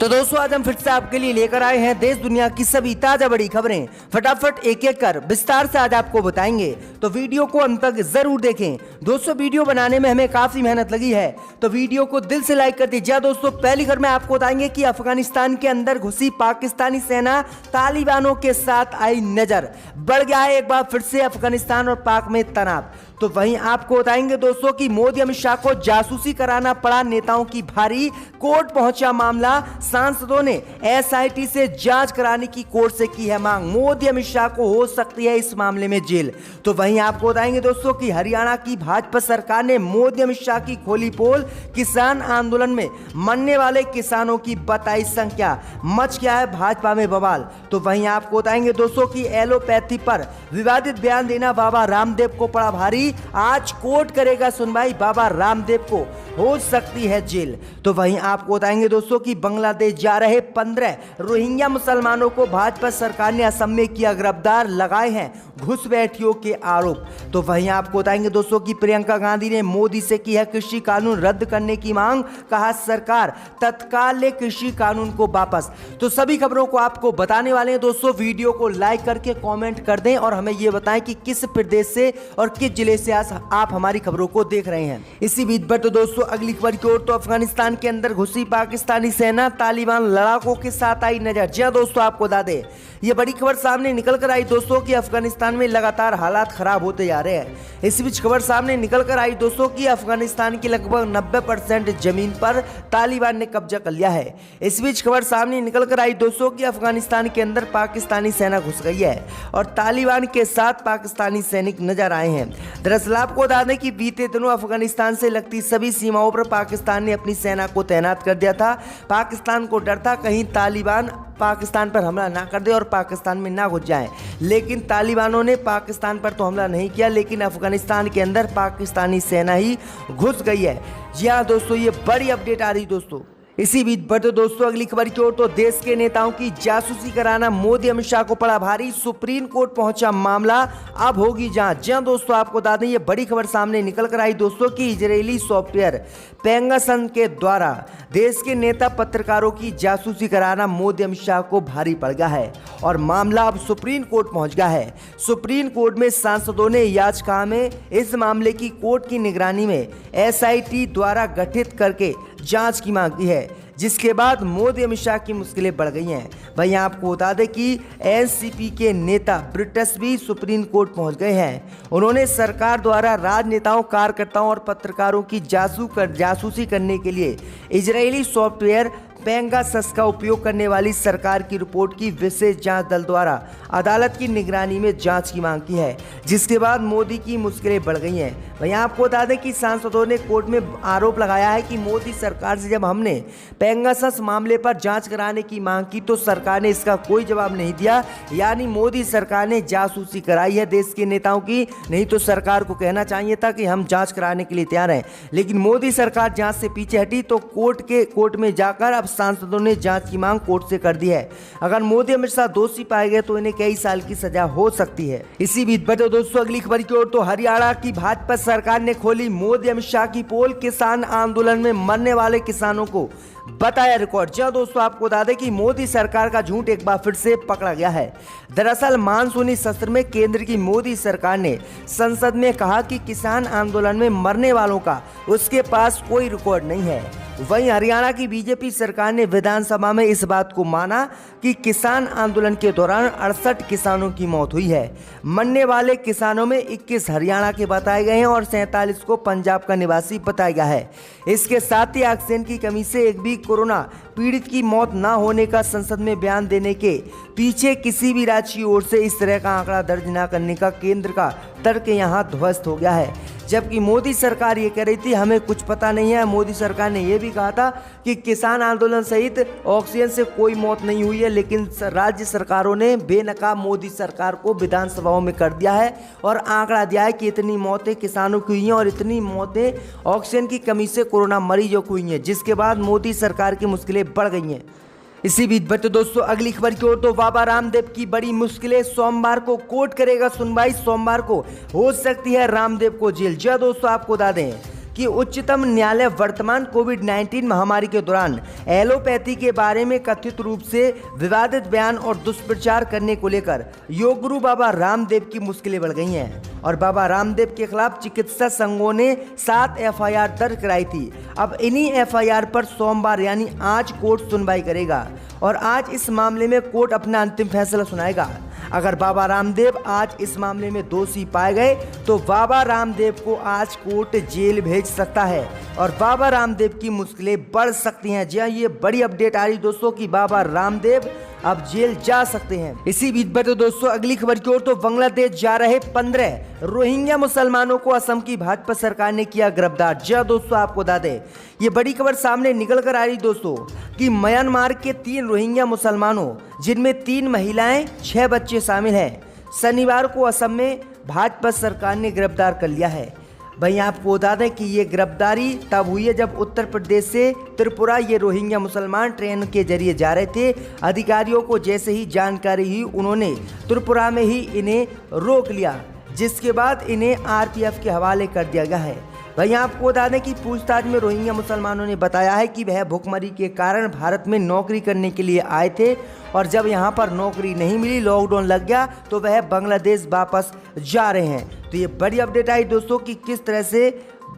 तो दोस्तों आज हम फिर से आपके लिए लेकर आए हैं देश दुनिया की सभी ताजा बड़ी खबरें। फटाफट एक एक कर विस्तार से आज आपको बताएंगे, तो वीडियो को अंत तक जरूर देखें। दोस्तों वीडियो बनाने में हमें काफी मेहनत लगी है, तो वीडियो को दिल से लाइक कर दीजिए। दोस्तों पहली खबर में आपको बताएंगे कि अफगानिस्तान के अंदर घुसी पाकिस्तानी सेना तालिबानों के साथ आई नजर। बढ़ गया है एक बार फिर से अफगानिस्तान और पाक में तनाव। तो वहीं आपको बताएंगे दोस्तों कि मोदी अमित शाह को जासूसी कराना पड़ा नेताओं की भारी, कोर्ट पहुंचा मामला। सांसदों ने एसआईटी से जांच कराने की कोर्ट से की है मांग। मोदी अमित शाह को हो सकती है इस मामले में जेल। तो वहीं आपको बताएंगे दोस्तों कि हरियाणा की भाजपा सरकार ने मोदी अमित शाह की खोली पोल। किसान आंदोलन में मरने वाले किसानों की बताई संख्या, मच गया है भाजपा में बवाल। तो वहीं आपको बताएंगे दोस्तों कि एलोपैथी पर विवादित बयान देना बाबा रामदेव को पड़ा भारी। आज कोर्ट करेगा सुनवाई, बाबा रामदेव को हो सकती है जेल। तो वहीं आपको बताएंगे दोस्तों कि बांग्लादेश जा रहे 15 रोहिंग्या मुसलमानों को भाजपा सरकार ने असम में किया गिरफ्तार, लगाए हैं घुसपैठियों के आरोप। तो वहीं आपको बताएंगे दोस्तों कि प्रियंका गांधी ने मोदी से की है कृषि कानून रद्द करने की मांग, कहा सरकार तत्काल ले कृषि कानून को वापस। तो सभी खबरों को आपको बताने वाले हैं दोस्तों। वीडियो को लाइक करके कमेंट कर दें और हमें यह बताएं कि किस प्रदेश से और किस जिले से आज आप हमारी खबरों को देख रहे हैं। इसी बीच पर तो दोस्तों अगली खबर की ओर, तो अफगानिस्तान के अंदर घुसी पाकिस्तानी सेना तालिबान लड़ाकों के साथ आई नजर। जी हां दोस्तों, आपको बता दें ये बड़ी खबर सामने निकल कर आई दोस्तों कि अफगानिस्तान में लगातार हालात खराब होते जा रहे हैं। इस बीच खबर सामने निकल कर आई दोस्तों कि अफगानिस्तान की लगभग 90% जमीन पर तालिबान ने कब्जा कर लिया है। इस बीच खबर सामने निकल कर आई दोस्तों कि अफगानिस्तान के अंदर पाकिस्तानी सेना घुस गई है और तालिबान के साथ पाकिस्तानी सैनिक नजर आए हैं। दरअसल आपको बता दें कि बीते दिनों अफगानिस्तान से लगती सभी सीमाओं पर पाकिस्तान ने अपनी सेना को तैनात कर दिया था। पाकिस्तान को डर था कहीं तालिबान पाकिस्तान पर हमला ना कर दे और पाकिस्तान में ना घुस जाए, लेकिन तालिबानों ने पाकिस्तान पर तो हमला नहीं किया, लेकिन अफगानिस्तान के अंदर पाकिस्तानी सेना ही घुस गई है। जी हाँ दोस्तों, ये बड़ी अपडेट आ रही दोस्तों। इसी बीच बढ़ते दोस्तों अगली खबर की ओर, तो देश के नेताओं की जासूसी कराना मोदी अमित शाह को पड़ा भारी। सुप्रीम कोर्ट पहुंचा मामला, अब होगी जांच। जी दोस्तों, आपको बता दें ये बड़ी खबर सामने निकल कर आई दोस्तों कि इजरायली सॉफ्टवेयर पेगासस के द्वारा देश के नेता पत्रकारों की जासूसी कराना मोदी अमित शाह को भारी पड़ गया है और मामला अब सुप्रीम कोर्ट पहुंच गया है। सुप्रीम कोर्ट में सांसदों ने याचिका में इस मामले की कोर्ट की निगरानी में एसआईटी द्वारा गठित करके जांच की मांग की है, जिसके बाद मोदी अमित शाह की मुश्किलें बढ़ गई हैं। वहीं आपको बता दें कि एनसीपी के नेता ब्रिटस भी सुप्रीम कोर्ट पहुंच गए हैं। उन्होंने सरकार द्वारा राजनेताओं, कार्यकर्ताओं और पत्रकारों की जासूसी करने के लिए इजरायली सॉफ्टवेयर पेगासस का उपयोग करने वाली सरकार की रिपोर्ट की विशेष जांच दल द्वारा अदालत की निगरानी में जांच की मांग की है, जिसके बाद मोदी की मुश्किलें बढ़ गई हैं। वहीं आपको बता दें कि सांसदों ने कोर्ट में आरोप लगाया है कि मोदी सरकार से जब हमने पेगासस मामले पर जांच कराने की मांग की तो सरकार ने इसका कोई जवाब नहीं दिया, यानी मोदी सरकार ने जासूसी कराई है देश के नेताओं की। नहीं तो सरकार को कहना चाहिए था कि हम जांच कराने के लिए तैयार हैं, लेकिन मोदी सरकार जांच से पीछे हटी तो कोर्ट में जाकर अब सांसदों ने जांच की मांग कोर्ट से कर दी है। अगर मोदी अमित शाह दोषी पाए गए तो इन्हें कई साल की सजा हो सकती है। इसी बीच बढ़ते दोस्तों अगली खबर की ओर, तो हरियाणा की भाजपा सरकार ने खोली मोदी अमित शाह की पोल। किसान आंदोलन में मरने वाले किसानों को बताया रिकॉर्ड। जी दोस्तों, आपको बता दें कि मोदी सरकार का झूठ एक बार फिर से पकड़ा गया है। दरअसल मानसूनी सत्र में केंद्र की मोदी सरकार ने संसद में कहा कि किसान आंदोलन में मरने वालों का उसके पास कोई रिकॉर्ड नहीं है। वहीं हरियाणा की बीजेपी सरकार ने विधानसभा में इस बात को माना कि किसान आंदोलन के दौरान 68 किसानों की मौत हुई है। मरने वाले किसानों में 21 हरियाणा के बताए गए हैं और 47 को पंजाब का निवासी बताया गया है। इसके साथ ही ऑक्सीजन की कमी से एक भी कोरोना पीड़ित की मौत न होने का संसद में बयान देने के पीछे किसी भी राज्य की ओर से इस तरह का आंकड़ा दर्ज न करने का केंद्र का तर्क यहां ध्वस्त हो गया है। जबकि मोदी सरकार ये कह रही थी हमें कुछ पता नहीं है। मोदी सरकार ने यह भी कहा था कि किसान आंदोलन सहित ऑक्सीजन से कोई मौत नहीं हुई है, लेकिन राज्य सरकारों ने बेनकाब मोदी सरकार को विधानसभाओं में कर दिया है और आंकड़ा दिया है कि इतनी मौतें किसानों की हुई हैं और इतनी मौतें ऑक्सीजन की कमी से कोरोना मरीजों को हुई हैं, जिसके बाद मोदी सरकार की मुश्किलें बढ़ गई हैं। इसी बीच बढ़ते दोस्तों अगली खबर की ओर, तो बाबा रामदेव की बड़ी मुश्किलें। सोमवार को कोर्ट करेगा सुनवाई, सोमवार को हो सकती है रामदेव को जेल। जी दोस्तों, आपको बता दें कि उच्चतम न्यायालय वर्तमान कोविड-19 महामारी के दौरान एलोपैथी के बारे में कथित रूप से विवादित बयान और दुष्प्रचार करने को लेकर योग गुरु बाबा रामदेव की मुश्किलें बढ़ गई हैं और बाबा रामदेव के खिलाफ चिकित्सा संघों ने 7 एफआईआर दर्ज कराई थी। अब इन्हीं एफआईआर पर सोमवार यानी आज कोर्ट सुनवाई करेगा और आज इस मामले में कोर्ट अपना अंतिम फैसला सुनाएगा। अगर बाबा रामदेव आज इस मामले में दोषी पाए गए तो बाबा रामदेव को आज कोर्ट जेल भेज सकता है और बाबा रामदेव की मुश्किलें बढ़ सकती हैं। जी हाँ, ये बड़ी अपडेट आ रही दोस्तों कि बाबा रामदेव अब जेल जा सकते हैं। इसी बीच पर तो दोस्तों अगली खबर की ओर तो बांग्लादेश जा रहे 15 रोहिंग्या मुसलमानों को असम की भाजपा सरकार ने किया गिरफ्तार। जी हाँ दोस्तों, आपको बता दें ये बड़ी खबर सामने निकल कर आ रही दोस्तों कि म्यांमार के 3 रोहिंग्या मुसलमानों जिनमें 3 महिलाएं 6 बच्चे शामिल हैं, शनिवार को असम में भाजपा सरकार ने गिरफ्तार कर लिया है। भाई आपको बता दें कि ये गिरफ्तारी तब हुई है जब उत्तर प्रदेश से त्रिपुरा ये रोहिंग्या मुसलमान ट्रेन के जरिए जा रहे थे। अधिकारियों को जैसे ही जानकारी हुई उन्होंने त्रिपुरा में ही इन्हें रोक लिया, जिसके बाद इन्हें आरपीएफ के हवाले कर दिया गया है। भाई आपको बता दें कि पूछताछ में रोहिंग्या मुसलमानों ने बताया है कि वह भुखमरी के कारण भारत में नौकरी करने के लिए आए थे और जब यहां पर नौकरी नहीं मिली, लॉकडाउन लग गया तो वह बांग्लादेश वापस जा रहे हैं। तो ये बड़ी अपडेट आई दोस्तों कि किस तरह से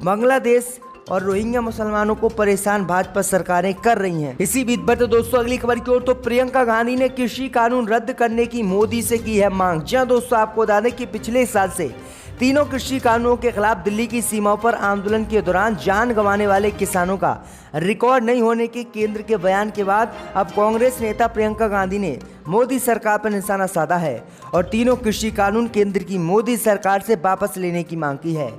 बांग्लादेश और रोहिंग्या मुसलमानों को परेशान भाजपा सरकारें कर रही हैं। इसी बीच पर तो दोस्तों अगली खबर की ओर तो प्रियंका गांधी ने कृषि कानून रद्द करने की मोदी से की है मांग। जी दोस्तों, आपको बता दें कि पिछले साल से तीनों कृषि कानूनों के खिलाफ दिल्ली की सीमाओं पर आंदोलन के दौरान जान गंवाने वाले किसानों का रिकॉर्ड नहीं होने के केंद्र के बयान के बाद अब कांग्रेस नेता प्रियंका गांधी ने मोदी सरकार पर निशाना साधा है और तीनों कृषि कानून केंद्र की मोदी सरकार से वापस लेने की मांग की है।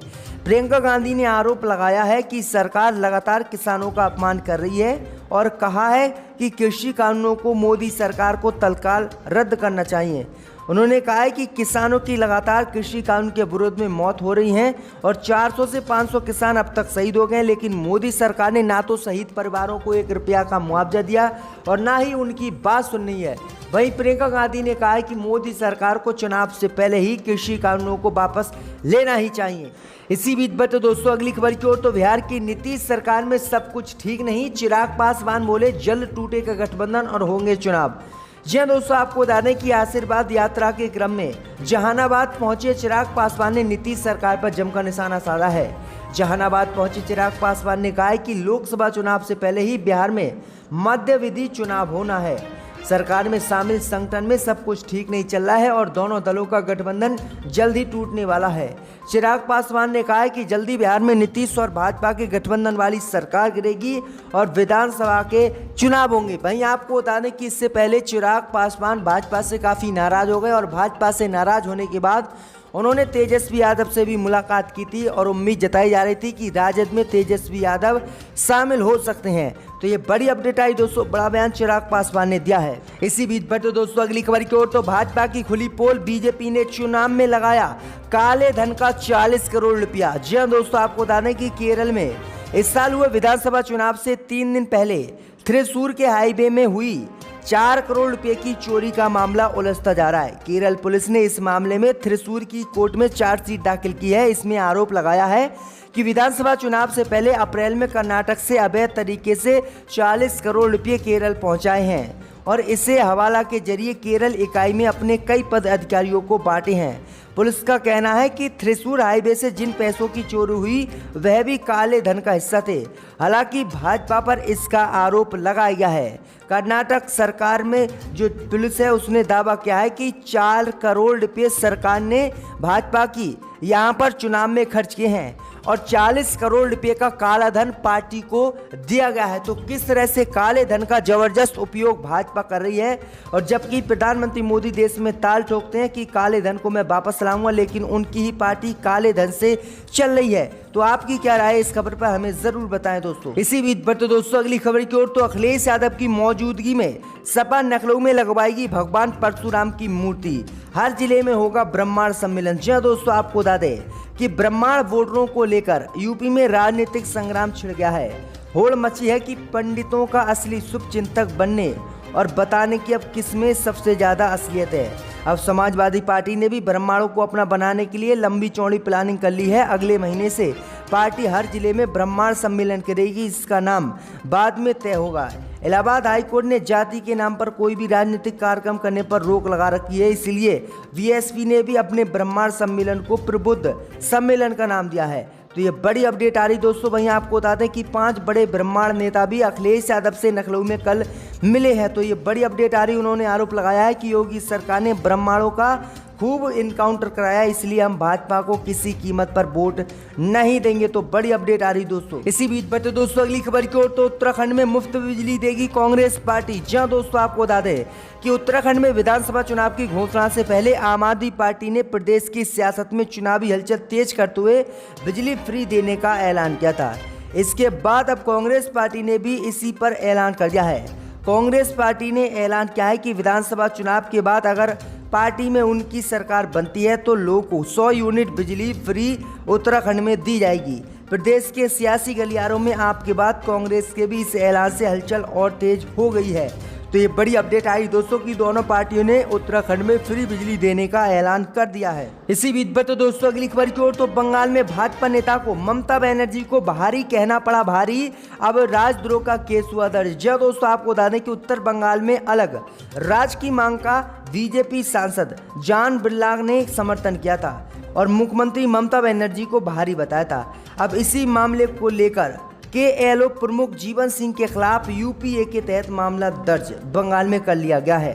प्रियंका गांधी ने आरोप लगाया है कि सरकार लगातार किसानों का अपमान कर रही है और कहा है कि कृषि कानूनों को मोदी सरकार को तत्काल रद्द करना चाहिए। उन्होंने कहा है कि किसानों की लगातार कृषि कानून के विरोध में मौत हो रही है और 400 से 500 किसान अब तक शहीद हो गए, लेकिन मोदी सरकार ने ना तो शहीद परिवारों को 1 रुपया का मुआवजा दिया और ना ही उनकी बात सुननी है। वहीं प्रियंका गांधी ने कहा है कि मोदी सरकार को चुनाव से पहले ही कृषि कानूनों को वापस लेना ही चाहिए। इसी बीच पर तो दोस्तों अगली खबर की ओर तो बिहार की नीतीश सरकार में सब कुछ ठीक नहीं, चिराग पासवान बोले जल्द टूटेगा गठबंधन और होंगे चुनाव। जी हाँ दोस्तों, आपको बता दें कि आशीर्वाद यात्रा के क्रम में जहानाबाद पहुंचे चिराग पासवान ने नीतीश सरकार पर जमकर निशाना साधा है। जहानाबाद पहुंचे चिराग पासवान ने कहा है कि लोकसभा चुनाव से पहले ही बिहार में मध्य विधि चुनाव होना है। सरकार में शामिल संगठन में सब कुछ ठीक नहीं चल रहा है और दोनों दलों का गठबंधन जल्द ही टूटने वाला है। चिराग पासवान ने कहा है कि जल्दी बिहार में नीतीश और भाजपा के गठबंधन वाली सरकार गिरेगी और विधानसभा के चुनाव होंगे। वहीं आपको बता दें कि इससे पहले चिराग पासवान भाजपा से काफ़ी नाराज हो गए और भाजपा से नाराज होने के बाद उन्होंने तेजस्वी यादव से भी मुलाकात की थी और उम्मीद जताई जा रही थी कि राजद में तेजस्वी यादव शामिल हो सकते हैं। तो ये बड़ी अपडेट आई दोस्तों, बड़ा बयान चिराग पासवान ने दिया है। इसी बीच पर तो दोस्तों अगली खबर की ओर तो भाजपा की खुली पोल, बीजेपी ने चुनाव में लगाया काले धन का 40 करोड़ रुपया। जी हाँ दोस्तों, आपको बता दें कि केरल में इस साल हुए विधानसभा चुनाव से 3 दिन पहले थ्रिसूर के हाईवे में हुई 4 करोड़ रुपए की चोरी का मामला उलझता जा रहा है। केरल पुलिस ने इस मामले में थ्रिसूर की कोर्ट में चार्जशीट दाखिल की है। इसमें आरोप लगाया है कि विधानसभा चुनाव से पहले अप्रैल में कर्नाटक से अवैध तरीके से 40 करोड़ रुपए केरल पहुंचाए हैं और इसे हवाला के जरिए केरल इकाई में अपने कई पद अधिकारियों को बांटे हैं। पुलिस का कहना है कि थ्रिसूर हाईवे से जिन पैसों की चोरी हुई वह भी काले धन का हिस्सा थे। हालांकि भाजपा पर इसका आरोप लगाया गया है। कर्नाटक सरकार में जो पुलिस है उसने दावा किया है कि 4 करोड़ रुपये सरकार ने भाजपा की यहां पर चुनाव में खर्च किए हैं और 40 करोड़ रुपए का काला धन पार्टी को दिया गया है। तो किस तरह से काले धन का जबरदस्त उपयोग भाजपा कर रही है और जबकि प्रधानमंत्री मोदी देश में ताल ठोकते हैं कि काले धन को मैं वापस लाऊंगा, लेकिन उनकी ही पार्टी काले धन से चल रही है। तो आपकी क्या राय है इस खबर पर हमें जरूर बताएं दोस्तों। इसी बीच पर तो दोस्तों अगली खबर की ओर तो अखिलेश यादव की मौजूदगी में सपा लखनऊ में लगवाएगी भगवान परशुराम की मूर्ति। हर जिले में होगा ब्रह्मांड सम्मेलन। जी दोस्तों, आपको बता दें कि ब्रह्मांड वोटरों को लेकर यूपी में राजनीतिक संग्राम छिड़ गया है। होड़ मची है कि पंडितों का असली शुभ चिंतक बनने और बताने की अब किसमें सबसे ज्यादा असलियत है। अब समाजवादी पार्टी ने भी ब्रह्मांडों को अपना बनाने के लिए लंबी चौड़ी प्लानिंग कर ली है। अगले महीने से पार्टी हर जिले में ब्रह्मांड सम्मेलन करेगी, इसका नाम बाद में तय होगा। इलाहाबाद हाईकोर्ट ने जाति के नाम पर कोई भी राजनीतिक कार्यक्रम करने पर रोक लगा रखी है, इसलिए बीएसपी ने भी अपने ब्रह्मांड सम्मेलन को प्रबुद्ध सम्मेलन का नाम दिया है। तो ये बड़ी अपडेट आ रही दोस्तों। वहीं आपको बता दें कि 5 बड़े ब्रह्मांड नेता भी अखिलेश यादव से लखनऊ में कल मिले हैं। तो ये बड़ी अपडेट आ रही। उन्होंने आरोप लगाया है कि योगी सरकार ने ब्रह्मांडों का खूब इनकाउंटर कराया, इसलिए हम भाजपा को किसी कीमत पर वोट नहीं देंगे। तो बड़ी अपडेट आ रही दोस्तों। इसी बीच बढ़ते दोस्तों अगली खबर की ओर। तो उत्तराखंड में मुफ्त बिजली देगी कांग्रेस पार्टी। जहां दोस्तों आपको बता दें कि उत्तराखंड में विधानसभा चुनाव की घोषणा से पहले आम आदमी पार्टी ने प्रदेश की सियासत में चुनावी हलचल तेज करते हुए बिजली फ्री देने का ऐलान किया था। इसके बाद अब कांग्रेस पार्टी ने भी इसी पर ऐलान कर दिया है। कांग्रेस पार्टी ने ऐलान किया है कि विधानसभा चुनाव के बाद अगर पार्टी में उनकी सरकार बनती है तो लोगों को 100 यूनिट बिजली फ्री उत्तराखंड में दी जाएगी। प्रदेश के सियासी गलियारों में आपके बाद कांग्रेस के भी इस ऐलान से हलचल और तेज हो गई है। तो ये बड़ी अपडेट आई दोस्तों कि दोनों पार्टियों ने उत्तराखंड में फ्री बिजली देने का ऐलान कर दिया है। इसी बीच तो दोस्तों अगली खबर की ओर। तो बंगाल में भाजपा नेता को ममता बनर्जी को भारी कहना पड़ा भारी, अब राजद्रोह का केस हुआ दर्ज। जब दोस्तों आपको बता दें कि उत्तर बंगाल में अलग राज्य की मांग का बीजेपी सांसद जॉन बिरला ने समर्थन किया था और मुख्यमंत्री ममता बनर्जी को भारी बताया था। अब इसी मामले को लेकर KLO प्रमुख जीवन सिंह के खिलाफ UPA के तहत मामला दर्ज बंगाल में कर लिया गया है।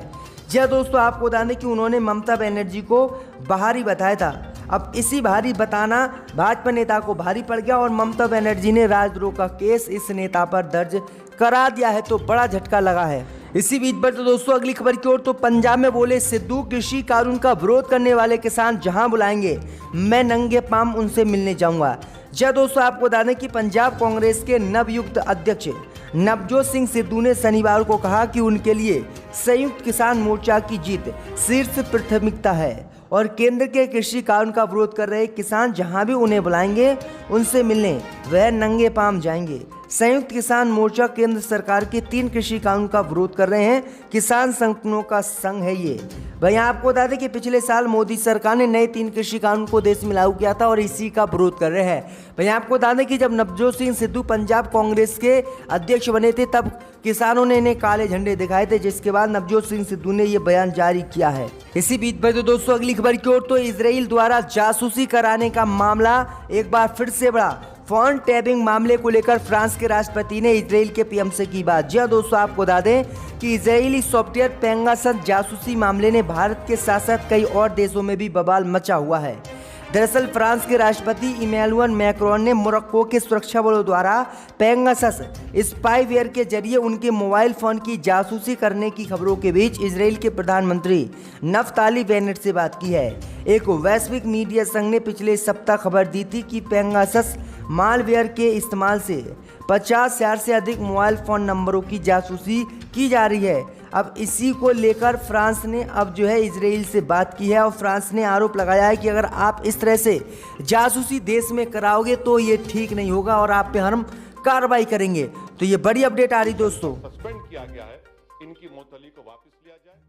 जी दोस्तों आपको बता दें कि उन्होंने ममता बनर्जी को भारी बताया था। अब इसी भारी बताना भाजपा नेता को भारी पड़ गया और ममता बनर्जी ने राजद्रोह का केस इस नेता पर दर्ज करा दिया है। तो बड़ा झटका लगा है। इसी बीच तो दोस्तों अगली खबर की ओर। तो पंजाब में बोले सिद्धू, कृषि कानून का विरोध करने वाले किसान जहां बुलाएंगे मैं नंगे पांव उनसे मिलने जाऊंगा। जी दोस्तों आपको बता दें कि पंजाब कांग्रेस के नवयुक्त अध्यक्ष नवजोत सिंह सिद्धू ने शनिवार को कहा कि उनके लिए संयुक्त किसान मोर्चा की जीत शीर्ष प्राथमिकता है और केंद्र के कृषि कानून का विरोध कर रहे किसान जहां भी उन्हें बुलाएंगे उनसे मिलने वह नंगे पांव जाएंगे। संयुक्त किसान मोर्चा केंद्र सरकार के 3 कृषि कानून का विरोध कर रहे हैं। किसान संगठनों का संघ है ये। भाई आपको बता दें कि पिछले साल मोदी सरकार ने नए 3 कृषि कानून को देश में लागू किया था और इसी का विरोध कर रहे हैं। भाई आपको बता दें कि जब नवजोत सिंह सिद्धू पंजाब कांग्रेस के अध्यक्ष बने थे तब किसानों ने इन्हें काले झंडे दिखाए थे, जिसके बाद नवजोत सिंह सिद्धू ने ये बयान जारी किया है। इसी बीच तो दोस्तों अगली खबर की ओर। तो इजराइल द्वारा जासूसी कराने का मामला एक बार फिर से बढ़ा। फोन टैपिंग मामले को लेकर फ्रांस के राष्ट्रपति ने इजराइल के पीएम से की बात। जी दोस्तों आपको बता दें कि इजरायली सॉफ्टवेयर पेगासस जासूसी मामले ने भारत के साथ साथ कई और देशों में भी बवाल मचा हुआ है। दरअसल फ्रांस के राष्ट्रपति इमैनुअल मैक्रोन ने मोरक्को के सुरक्षा बलों द्वारा पेगासस स्पाईवेयर के जरिए उनके मोबाइल फोन की जासूसी करने की खबरों के बीच इजराइल के प्रधानमंत्री नफ्ताली बेनेट से बात की है। एक वैश्विक मीडिया संघ ने पिछले सप्ताह खबर दी थी कि पेगासस मालवेयर के इस्तेमाल से 50,000 से अधिक मोबाइल फ़ोन नंबरों की जासूसी की जा रही है। अब इसी को लेकर फ्रांस ने अब जो है इजराइल से बात की है और फ्रांस ने आरोप लगाया है कि अगर आप इस तरह से जासूसी देश में कराओगे तो ये ठीक नहीं होगा और आप पे हम कार्रवाई करेंगे। तो ये बड़ी अपडेट आ रही दोस्तों। सस्पेंड किया गया है, इनकी मुअत्तली को वापस लिया जाए।